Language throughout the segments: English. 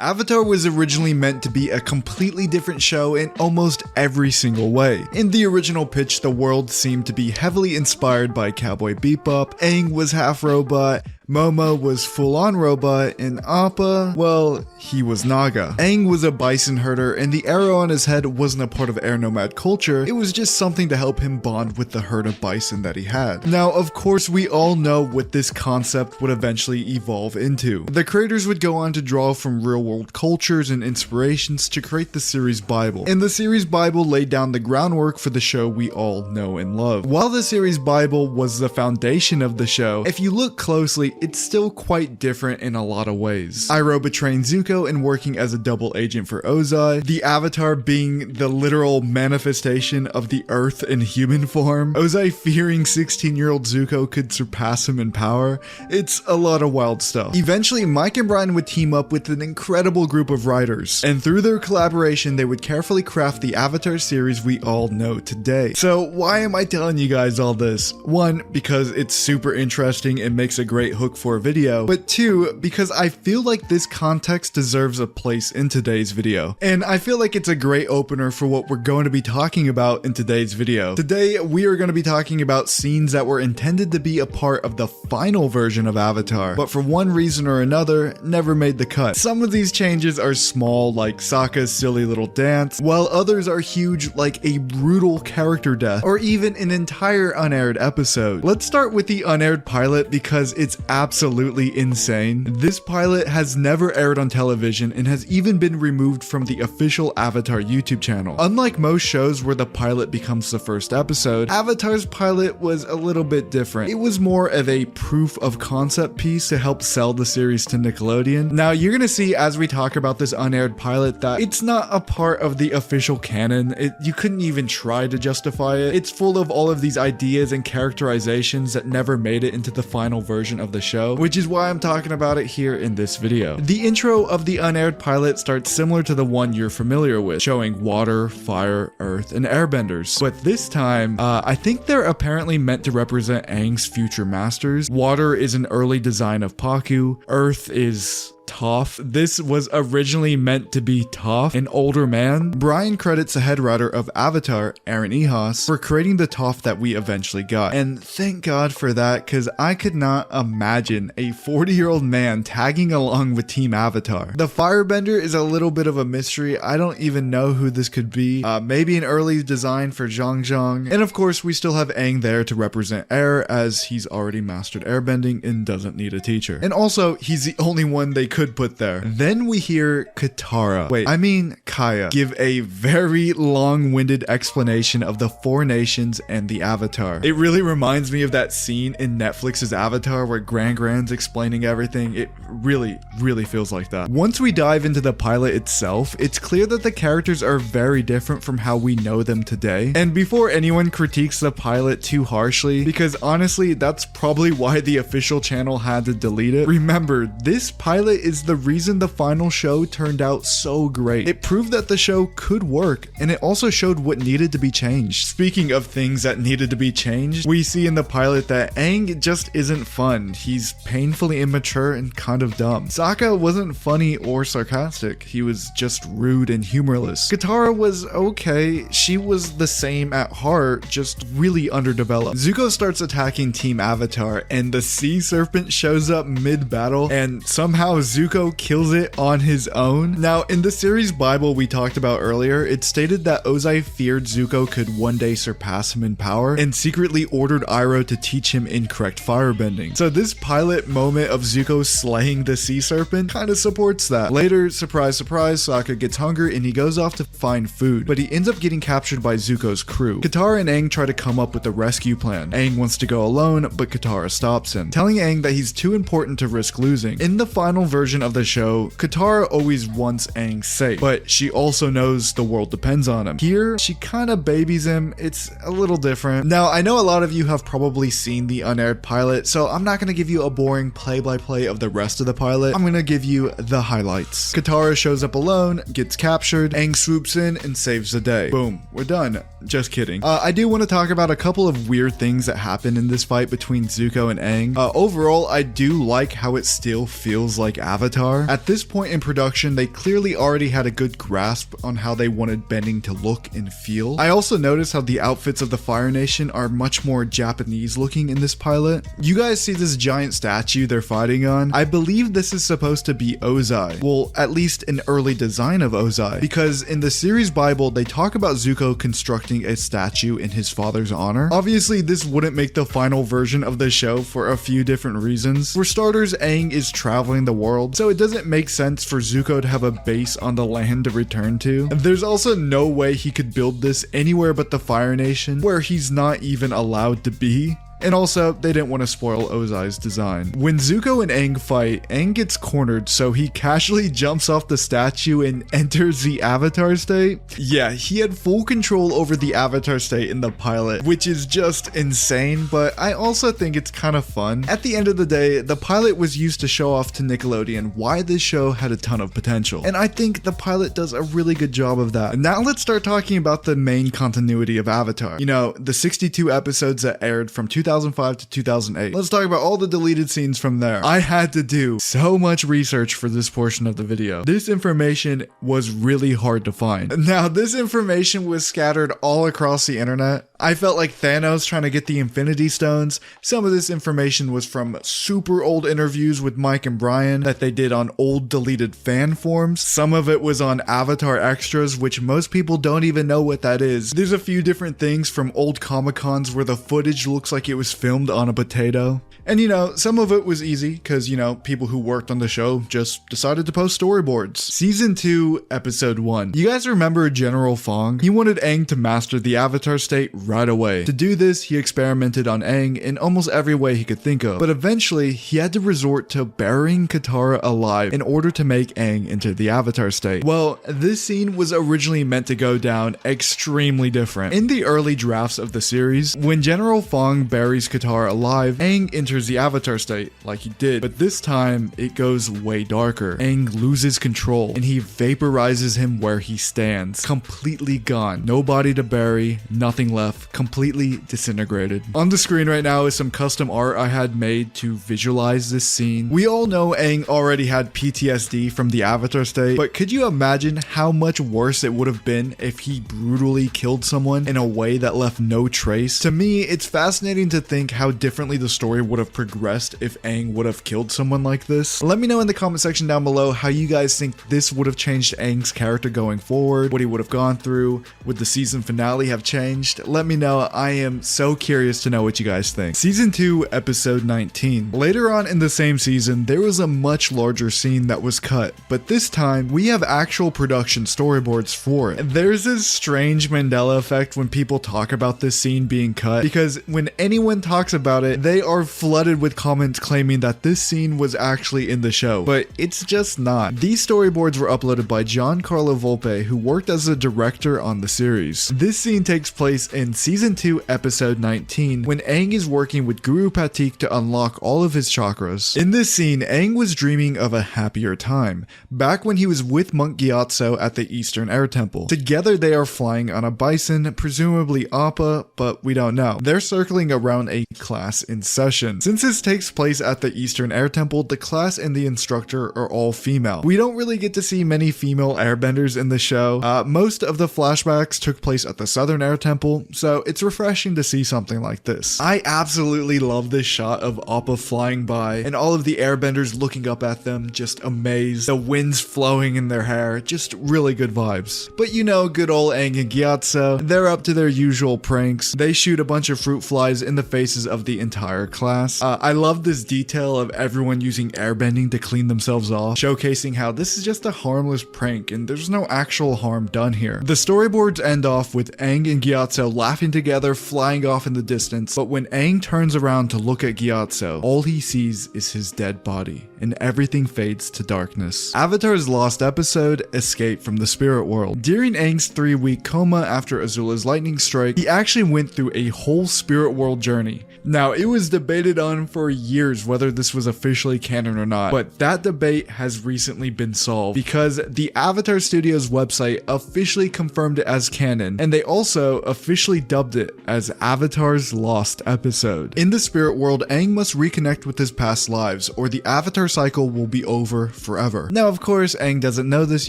Avatar was originally meant to be a completely different show in almost every single way. In the original pitch, the world seemed to be heavily inspired by Cowboy Bebop, Aang was half robot, Momo was full-on robot, and Appa, well, he was Naga. Aang was a bison herder, and the arrow on his head wasn't a part of air nomad culture, it was just something to help him bond with the herd of bison that he had. Now, of course, we all know what this concept would eventually evolve into. The creators would go on to draw from real-world cultures and inspirations to create the series Bible, and the series Bible laid down the groundwork for the show we all know and love. While the series Bible was the foundation of the show, if you look closely, it's still quite different in a lot of ways. Iroh betraying Zuko and working as a double agent for Ozai, the Avatar being the literal manifestation of the Earth in human form, Ozai fearing 16-year-old Zuko could surpass him in power. It's a lot of wild stuff. Eventually, Mike and Brian would team up with an incredible group of writers, and through their collaboration, they would carefully craft the Avatar series we all know today. So why am I telling you guys all this? One, because it's super interesting and makes a great hook for a video, but two, because I feel like this context deserves a place in today's video. And I feel like it's a great opener for what we're going to be talking about in today's video. Today, we are going to be talking about scenes that were intended to be a part of the final version of Avatar, but for one reason or another, never made the cut. Some of these changes are small, like Sokka's silly little dance, while others are huge, like a brutal character death, or even an entire unaired episode. Let's start with the unaired pilot because it's absolutely insane. This pilot has never aired on television and has even been removed from the official Avatar YouTube channel. Unlike most shows where the pilot becomes the first episode, Avatar's pilot was a little bit different. It was more of a proof of concept piece to help sell the series to Nickelodeon. Now, you're gonna see as we talk about this unaired pilot that it's not a part of the official canon. You couldn't even try to justify it. It's full of all of these ideas and characterizations that never made it into the final version of the show, which is why I'm talking about it here in this video. The intro of the unaired pilot starts similar to the one you're familiar with, showing water, fire, earth, and airbenders. But this time, I think they're apparently meant to represent Aang's future masters. Water is an early design of Pakku, earth is Toph. This was originally meant to be Toph, an older man. Brian credits the head writer of Avatar, Aaron Ehaus, for creating the Toph that we eventually got. And thank God for that, because I could not imagine a 40-year-old man tagging along with Team Avatar. The Firebender is a little bit of a mystery. I don't even know who this could be. Maybe an early design for Zhang Zhang. And of course, we still have Aang there to represent air, as he's already mastered airbending and doesn't need a teacher. And also, he's the only one they could put there. Then we hear Kaya give a very long-winded explanation of the four nations and the Avatar. It really reminds me of that scene in Netflix's Avatar where Grand's explaining everything. It really feels like that. Once we dive into the pilot itself, it's clear that the characters are very different from how we know them today. And before anyone critiques the pilot too harshly, because honestly, that's probably why the official channel had to delete it, remember, this pilot is the reason the final show turned out so great. It proved that the show could work, and it also showed what needed to be changed. Speaking of things that needed to be changed, we see in the pilot that Aang just isn't fun. He's painfully immature and kind of dumb. Sokka wasn't funny or sarcastic. He was just rude and humorless. Katara was okay. She was the same at heart, just really underdeveloped. Zuko starts attacking Team Avatar, and the sea serpent shows up mid-battle, and somehow Zuko kills it on his own. Now, in the series Bible we talked about earlier, it stated that Ozai feared Zuko could one day surpass him in power and secretly ordered Iroh to teach him incorrect firebending. So this pilot moment of Zuko slaying the sea serpent kind of supports that. Later, surprise surprise, Sokka gets hungry and he goes off to find food, but he ends up getting captured by Zuko's crew. Katara and Aang try to come up with a rescue plan. Aang wants to go alone, but Katara stops him, telling Aang that he's too important to risk losing. In the final version of the show, Katara always wants Aang safe, but she also knows the world depends on him. Here, she kind of babies him. It's a little different. Now, I know a lot of you have probably seen the unaired pilot, so I'm not going to give you a boring play-by-play of the rest of the pilot. I'm going to give you the highlights. Katara shows up alone, gets captured, Aang swoops in and saves the day. Boom, we're done. Just kidding. I do want to talk about a couple of weird things that happen in this fight between Zuko and Aang. Overall, I do like how it still feels like Avatar. At this point in production, they clearly already had a good grasp on how they wanted bending to look and feel. I also noticed how the outfits of the Fire Nation are much more Japanese looking in this pilot. You guys see this giant statue they're fighting on? I believe this is supposed to be Ozai. Well, at least an early design of Ozai, because in the series Bible, they talk about Zuko constructing a statue in his father's honor. Obviously, this wouldn't make the final version of the show for a few different reasons. For starters, Aang is traveling the world, so it doesn't make sense for Zuko to have a base on the land to return to. And there's also no way he could build this anywhere but the Fire Nation, where he's not even allowed to be. And also, they didn't want to spoil Ozai's design. When Zuko and Aang fight, Aang gets cornered, so he casually jumps off the statue and enters the Avatar state. Yeah, he had full control over the Avatar state in the pilot, which is just insane, but I also think it's kind of fun. At the end of the day, the pilot was used to show off to Nickelodeon why this show had a ton of potential, and I think the pilot does a really good job of that. Now let's start talking about the main continuity of Avatar. You know, the 62 episodes that aired from 2005 to 2008. Let's talk about all the deleted scenes from there. I had to do so much research for this portion of the video. This information was really hard to find. Now, this information was scattered all across the internet. I felt like Thanos trying to get the Infinity Stones. Some of this information was from super old interviews with Mike and Brian that they did on old deleted fan forums. Some of it was on Avatar Extras, which most people don't even know what that is. There's a few different things from old Comic-Cons where the footage looks like it was filmed on a potato. And you know, some of it was easy because, you know, people who worked on the show just decided to post storyboards. Season 2, Episode 1. You guys remember General Fong? He wanted Aang to master the Avatar state right away. To do this, he experimented on Aang in almost every way he could think of, but eventually he had to resort to burying Katara alive in order to make Aang into the Avatar state. Well, this scene was originally meant to go down extremely different. In the early drafts of the series, when General Fong buries Katara alive, Aang enters the Avatar state like he did, but this time it goes way darker. Aang loses control and he vaporizes him where he stands, completely gone. No body to bury, nothing left, completely disintegrated. On the screen right now is some custom art I had made to visualize this scene. We all know Aang already had PTSD from the Avatar state, but could you imagine how much worse it would have been if he brutally killed someone in a way that left no trace? To me, it's fascinating to think how differently the story would have progressed if Aang would have killed someone like this. Let me know in the comment section down below how you guys think this would have changed Aang's character going forward, what he would have gone through. Would the season finale have changed? Let me know. I am so curious to know what you guys think. Season 2, Episode 19. Later on in the same season, there was a much larger scene that was cut, but this time we have actual production storyboards for it. There's this strange Mandela effect when people talk about this scene being cut, because when anyone talks about it, they are flooded with comments claiming that this scene was actually in the show, but it's just not. These storyboards were uploaded by Giancarlo Volpe, who worked as a director on the series. This scene takes place in Season 2, Episode 19, when Aang is working with Guru Patik to unlock all of his chakras. In this scene, Aang was dreaming of a happier time, back when he was with Monk Gyatso at the Eastern Air Temple. Together they are flying on a bison, presumably Appa, but we don't know. They're circling around a class in session. Since this takes place at the Eastern Air Temple, the class and the instructor are all female. We don't really get to see many female airbenders in the show. Most of the flashbacks took place at the Southern Air Temple, so it's refreshing to see something like this. I absolutely love this shot of Appa flying by and all of the airbenders looking up at them, just amazed. The winds flowing in their hair, just really good vibes. But you know, good old Aang and Gyatso, they're up to their usual pranks. They shoot a bunch of fruit flies in the faces of the entire class. I love this detail of everyone using airbending to clean themselves off, showcasing how this is just a harmless prank and there's no actual harm done here. The storyboards end off with Aang and Gyatso laughing together, flying off in the distance, but when Aang turns around to look at Gyatso, all he sees is his dead body, and everything fades to darkness. Avatar's lost episode, Escape from the Spirit World. During Aang's 3-week coma after Azula's lightning strike, he actually went through a whole spirit world journey. Now, it was debated on for years whether this was officially canon or not, but that debate has recently been solved because the Avatar Studios website officially confirmed it as canon, and they also officially dubbed it as Avatar's Lost Episode. In the spirit world, Aang must reconnect with his past lives, or the Avatar cycle will be over forever. Now, of course, Aang doesn't know this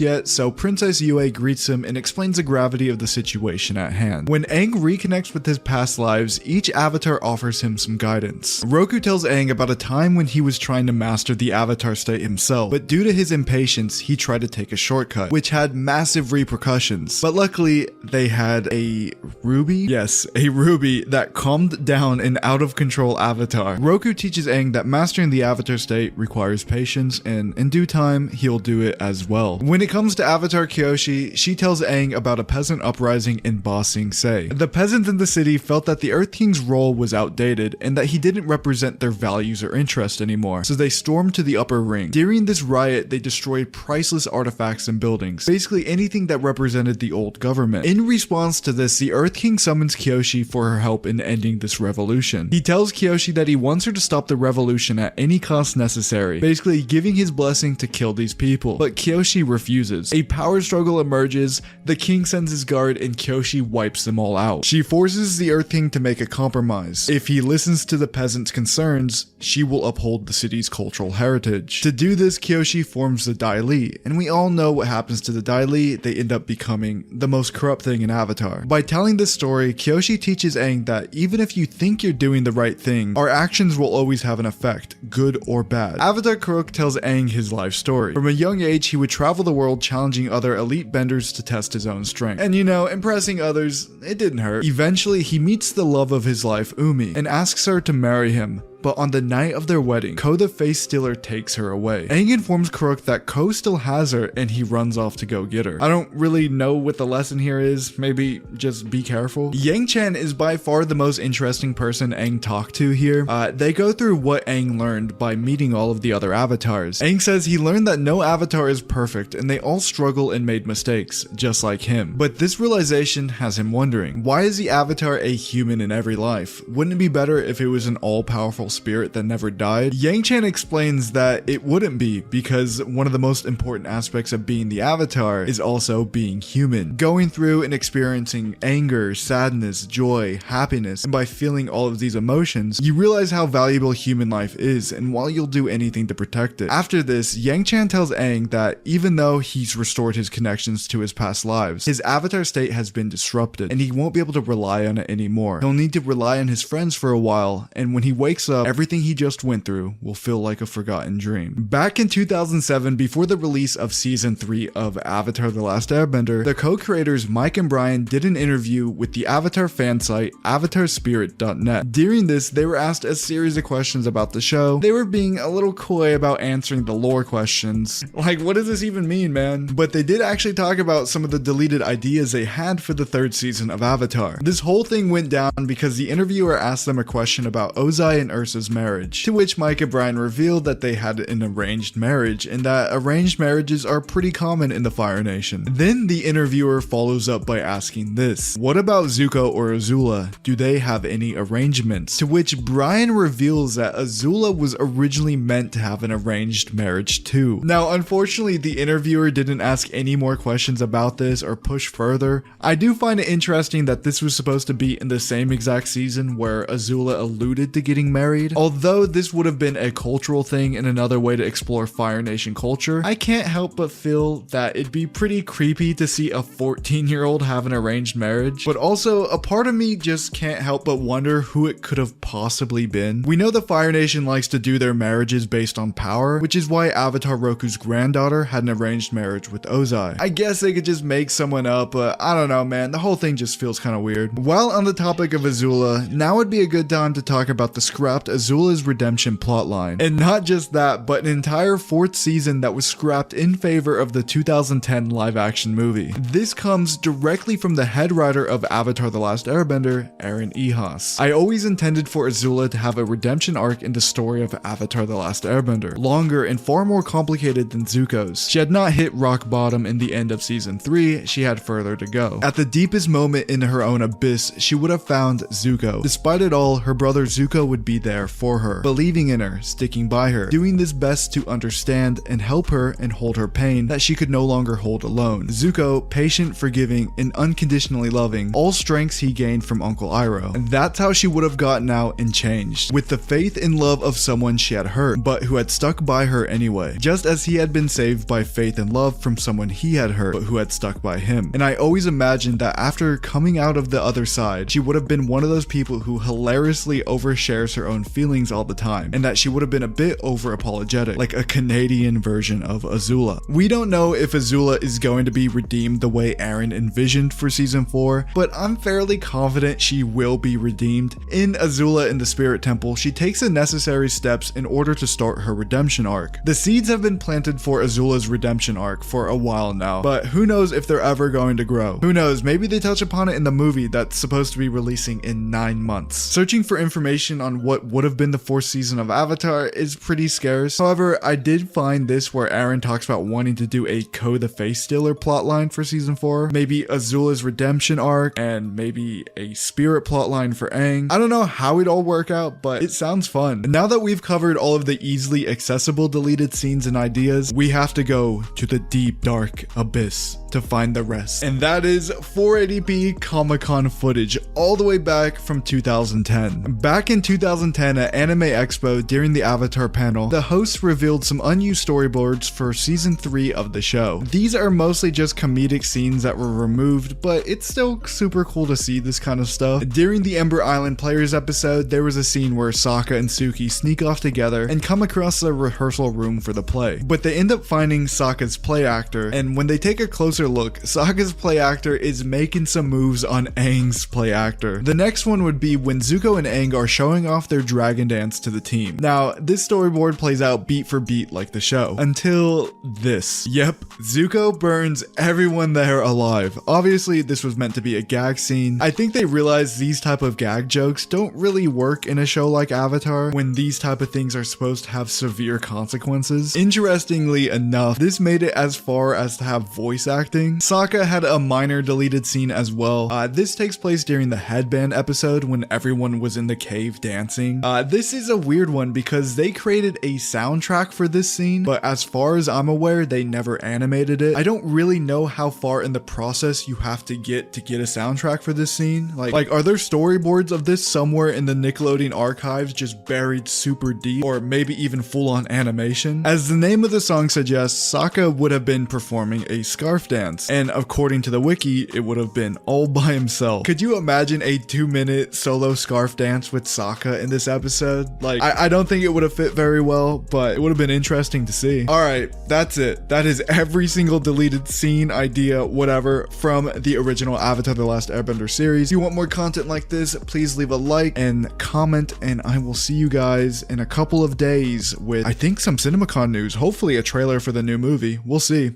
yet, so Princess Yue greets him and explains the gravity of the situation at hand. When Aang reconnects with his past lives, each Avatar offers him some guidance. Roku tells Aang about a time when he was trying to master the Avatar state himself, but due to his impatience, he tried to take a shortcut, which had massive repercussions. But luckily, they had a ruby? Yes, a ruby that calmed down an out-of-control Avatar. Roku teaches Aang that mastering the Avatar state requires patience, and in due time, he'll do it as well. When it comes to Avatar Kyoshi, she tells Aang about a peasant uprising in Ba Sing Se. The peasants in the city felt that the Earth King's role was outdated and that he didn't represent their values or interests anymore, so they stormed to the upper ring. During this riot, they destroyed priceless artifacts and buildings, basically anything that represented the old government. In response to this, the Earth King summons Kyoshi for her help in ending this revolution. He tells Kyoshi that he wants her to stop the revolution at any cost necessary, basically giving his blessing to kill these people. But Kyoshi refuses. A power struggle emerges, the king sends his guard, and Kyoshi wipes them all out. She forces the Earth King to make a compromise. If he listens to the peasants' concerns, she will uphold the city's cultural heritage. To do this, Kyoshi forms the Dai Li, and we all know what happens to the Dai Li. They end up becoming the most corrupt thing in Avatar. By telling this story, Kyoshi teaches Aang that even if you think you're doing the right thing, our actions will always have an effect, good or bad. Avatar Kuruk tells Aang his life story. From a young age, he would travel the world challenging other elite benders to test his own strength. And you know, impressing others, it didn't hurt. Eventually, he meets the love of his life, Umi, and asks her to marry him. But on the night of their wedding, Koh the Face Stealer takes her away. Aang informs Kuruk that Koh still has her and he runs off to go get her. I don't really know what the lesson here is, maybe just be careful. Yang Chen is by far the most interesting person Aang talked to here. They go through what Aang learned by meeting all of the other avatars. Aang says he learned that no avatar is perfect and they all struggle and made mistakes, just like him. But this realization has him wondering, why is the avatar a human in every life? Wouldn't it be better if it was an all-powerful spirit that never died? Yang Chan explains that it wouldn't be, because one of the most important aspects of being the avatar is also being human, going through and experiencing anger, sadness, joy, happiness, and by feeling all of these emotions, you realize how valuable human life is and why you'll do anything to protect it. After this, Yang Chan tells Aang that even though he's restored his connections to his past lives, his avatar state has been disrupted and he won't be able to rely on it anymore. He'll need to rely on his friends for a while, and when he wakes up, everything he just went through will feel like a forgotten dream. Back in 2007, before the release of season 3 of Avatar The Last Airbender, the co-creators Mike and Brian did an interview with the Avatar fan site avatarspirit.net. During this, they were asked a series of questions about the show. They were being a little coy about answering the lore questions. Like, what does this even mean, man? But they did actually talk about some of the deleted ideas they had for the 3rd season of Avatar. This whole thing went down because the interviewer asked them a question about Ozai and Ursa's marriage, to which Mike and Brian revealed that they had an arranged marriage and that arranged marriages are pretty common in the Fire Nation. Then the interviewer follows up by asking this: what about Zuko or Azula? Do they have any arrangements? To which Brian reveals that Azula was originally meant to have an arranged marriage too. Now, unfortunately, the interviewer didn't ask any more questions about this or push further. I do find it interesting that this was supposed to be in the same exact season where Azula alluded to getting married. Although this would have been a cultural thing and another way to explore Fire Nation culture, I can't help but feel that it'd be pretty creepy to see a 14-year-old have an arranged marriage. But also, a part of me just can't help but wonder who it could have possibly been. We know the Fire Nation likes to do their marriages based on power, which is why Avatar Roku's granddaughter had an arranged marriage with Ozai. I guess they could just make someone up, but I don't know, man. The whole thing just feels kind of weird. While on the topic of Azula, now would be a good time to talk about the scrap scrapped Azula's redemption plotline. And not just that, but an entire 4th season that was scrapped in favor of the 2010 live-action movie. This comes directly from the head writer of Avatar The Last Airbender, Aaron Ehasz. I always intended for Azula to have a redemption arc in the story of Avatar The Last Airbender, longer and far more complicated than Zuko's. She had not hit rock bottom in the end of season 3, she had further to go. At the deepest moment in her own abyss, she would have found Zuko. Despite it all, her brother Zuko would be there for her, believing in her, sticking by her, doing his best to understand and help her and hold her pain that she could no longer hold alone. Zuko, patient, forgiving, and unconditionally loving, all strengths he gained from Uncle Iroh. And that's how she would have gotten out and changed, with the faith and love of someone she had hurt, but who had stuck by her anyway, just as he had been saved by faith and love from someone he had hurt, but who had stuck by him. And I always imagined that after coming out of the other side, she would have been one of those people who hilariously overshares her own feelings all the time, and that she would have been a bit over apologetic, like a Canadian version of Azula. We don't know if Azula is going to be redeemed the way Aaron envisioned for season 4, but I'm fairly confident she will be redeemed. In Azula in the Spirit Temple, she takes the necessary steps in order to start her redemption arc. The seeds have been planted for Azula's redemption arc for a while now, but who knows if they're ever going to grow. Who knows, maybe they touch upon it in the movie that's supposed to be releasing in 9 months. Searching for information on what would have been the 4th season of Avatar is pretty scarce. However, I did find this where Aaron talks about wanting to do a Koh the Face Stealer plotline for season 4, maybe Azula's redemption arc, and maybe a spirit plotline for Aang. I don't know how it'd all work out, but it sounds fun. And now that we've covered all of the easily accessible deleted scenes and ideas, we have to go to the deep, dark abyss to find the rest. And that is 480p Comic-Con footage all the way back from 2010. Back in 2010 at Anime Expo during the Avatar panel, the hosts revealed some unused storyboards for season 3 of the show. These are mostly just comedic scenes that were removed, but it's still super cool to see this kind of stuff. During the Ember Island Players episode, there was a scene where Sokka and Suki sneak off together and come across the rehearsal room for the play, but they end up finding Sokka's play actor, and when they take a closer look, Sokka's play actor is making some moves on Aang's play actor. The next one would be when Zuko and Aang are showing off their dragon dance to the team. Now, this storyboard plays out beat for beat like the show, until this. Yep, Zuko burns everyone there alive. Obviously, this was meant to be a gag scene. I think they realized these type of gag jokes don't really work in a show like Avatar when these type of things are supposed to have severe consequences. Interestingly enough, this made it as far as to have voice acting. Sokka had a minor deleted scene as well. This takes place during the headband episode when everyone was in the cave dancing. This is a weird one because they created a soundtrack for this scene, but as far as I'm aware, they never animated it. I don't really know how far in the process you have to get a soundtrack for this scene. Like are there storyboards of this somewhere in the Nickelodeon archives just buried super deep, or maybe even full-on animation? As the name of the song suggests, Sokka would have been performing a scarf dance, and according to the wiki, it would have been all by himself. Could you imagine a 2-minute solo scarf dance with Sokka in this episode? Like, I don't think it would have fit very well, but it would have been interesting to see. Alright, that's it. That is every single deleted scene, idea, whatever, from the original Avatar The Last Airbender series. If you want more content like this, please leave a like and comment, and I will see you guys in a couple of days with, I think, some CinemaCon news, hopefully a trailer for the new movie. We'll see.